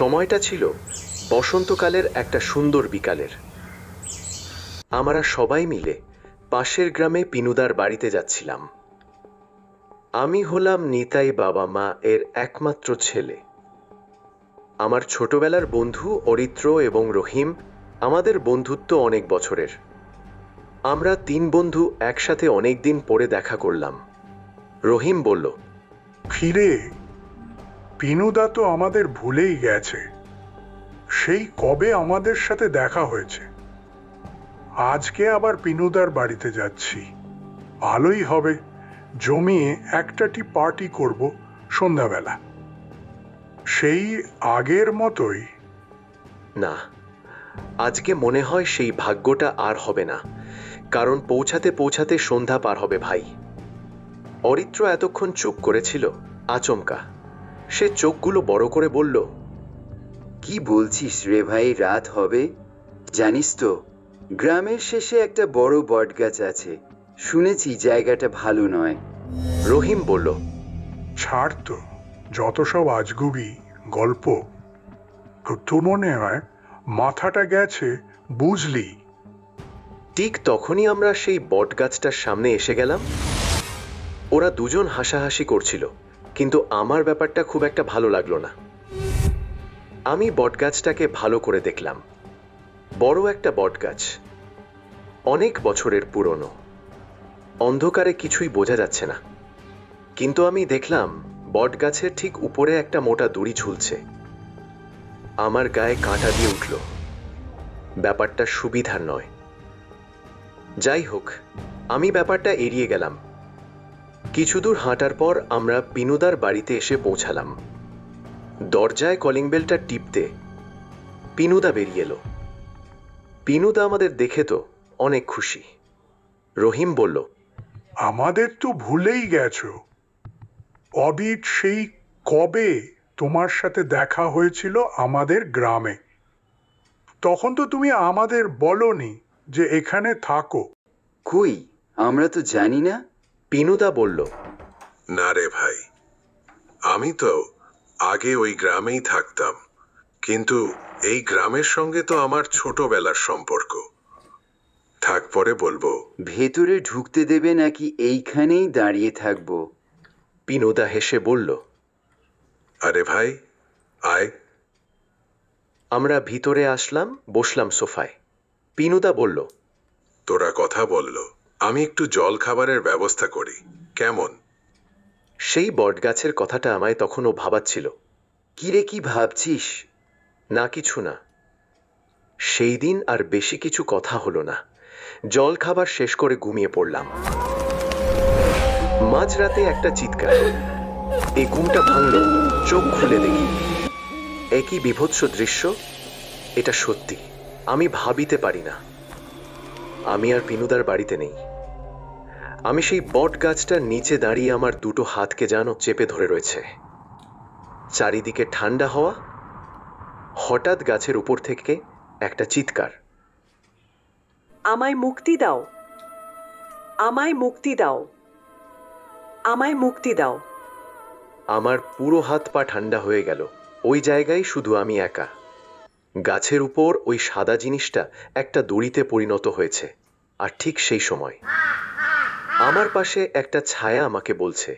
সময়টা ছিল বসন্তকালের একটা সুন্দর বিকালের। আমরা সবাই মিলে পাশের গ্রামে পিনুদার বাড়িতে যাচ্ছিলাম। আমি হলাম নিতাই বাবা মা এর একমাত্র ছেলে। আমার ছোটবেলার বন্ধু অরিত্র এবং রহিম, আমাদের বন্ধুত্ব অনেক বছরের। আমরা 3 বন্ধু একসাথে অনেকদিন পরে দেখা করলাম। রহিম বলল, ফিরে পিনুদা তো আমাদের ভুলেই গেছে। সেই কবে আমাদের সাথে দেখা হয়েছে। আজকে আবার পিনুদার বাড়িতে যাচ্ছি। ভালোই হবে, জমিয়ে একটাটি পার্টি করব সন্ধ্যাবেলা, সেই আগের মতোই। না, আজকে মনে হয় সেই ভাগ্যটা আর হবে না, কারণ পৌঁছাতে পৌঁছাতে সন্ধ্যা পার হবে ভাই। অরিত্র এতক্ষণ চুপ করেছিল। আচমকা সে চোখগুলো বড় করে বলল, কি বলছিস রে ভাই, রাত হবে? জানিস তো, গ্রামের শেষে একটা বড় বটগাছ আছে, শুনেছি জায়গাটা ভালো নয়। রহিম বলল, ছাড় তো, যত সব আজগুবি গল্প। তো মনে হয় মাথাটা গেছে, বুঝলি? ঠিক তখনই আমরা সেই বটগাছটার সামনে এসে গেলাম। ওরা দুজন হাসাহাসি করছিল, কিন্তু আমার ব্যাপারটা খুব একটা ভালো লাগলো না। আমি বটগাছটাকে ভালো করে দেখলাম। বড় একটা বটগাছ, অনেক বছরের পুরনো। অন্ধকারে কিছুই বোঝা যাচ্ছে না, কিন্তু আমি দেখলাম বটগাছের ঠিক উপরে একটা মোটা দড়ি ঝুলছে। আমার গায়ে কাঁটা দিয়ে উঠল। ব্যাপারটা সুবিধার নয়। যাই হোক, আমি ব্যাপারটা এড়িয়ে গেলাম। কিছু দূর হাঁটার পর আমরা পিনুদার বাড়িতে এসে পৌঁছালাম। দরজায় কলিং বেলটা টিপতে পিনুদা বেরিয়ে এলো। পিনুদা আমাদের দেখে তো অনেক খুশি। রহিম বলল, আমাদের তো ভুলেই গেছো। অবিট সেই কবে তোমার সাথে দেখা হয়েছিল আমাদের গ্রামে। তখন তো তুমি আমাদের বলনি যে এখানে থাকো। কই, আমরা তো জানি না। পিনুদা বলল, না রে ভাই, আমি তো আগে ওই গ্রামেই থাকতাম, কিন্তু এই গ্রামের সঙ্গে তো আমার ছোটবেলার সম্পর্ক। থাক, পরে বলবো। ভেতরে ঢুকতে দেবে নাকি এইখানেই দাঁড়িয়ে থাকবো? পিনুদা হেসে বলল। আরে ভাই, আয়। আমরা ভিতরে আসলাম, বসলাম সোফায়। পিনুদা বলল, তোরা কথা বলল, আমি একটু জল খাবারের ব্যবস্থা করি, কেমন? সেই বটগাছের কথাটা আমায় তখনও ভাবাচ্ছিল। কিরে, কি ভাবছিস? না, কিছু না। সেই দিন আর বেশি কিছু কথা হলো না। জল খাবার শেষ করে ঘুমিয়ে পড়লাম। মাঝরাতে একটা চিৎকার। এই ঘুমটা ভাঙল। চোখ খুলে দেখি একই বিভৎস দৃশ্য। এটা সত্যি, আমি ভাবিতে পারি না। আমি আর পিনুদার বাড়িতে নেই। আমি সেই বট গাছটার নিচে দাঁড়িয়ে আমার দুটো হাতকে যেন চেপে ধরে রয়েছে। চারিদিকে ঠান্ডা হাওয়া। হঠাৎ গাছের উপর থেকে একটা চিৎকার, আমায় মুক্তি দাও, আমায় মুক্তি দাও, আমায় মুক্তি দাও। আমার পুরো হাত পা ঠান্ডা হয়ে গেল। ওই জায়গায় শুধু আমি একা। গাছের উপর ওই সাদা জিনিসটা একটা দড়িতে পরিণত হয়েছে। আর ঠিক সেই সময় আমার পাশে একটা ছায়া আমাকে বলছে,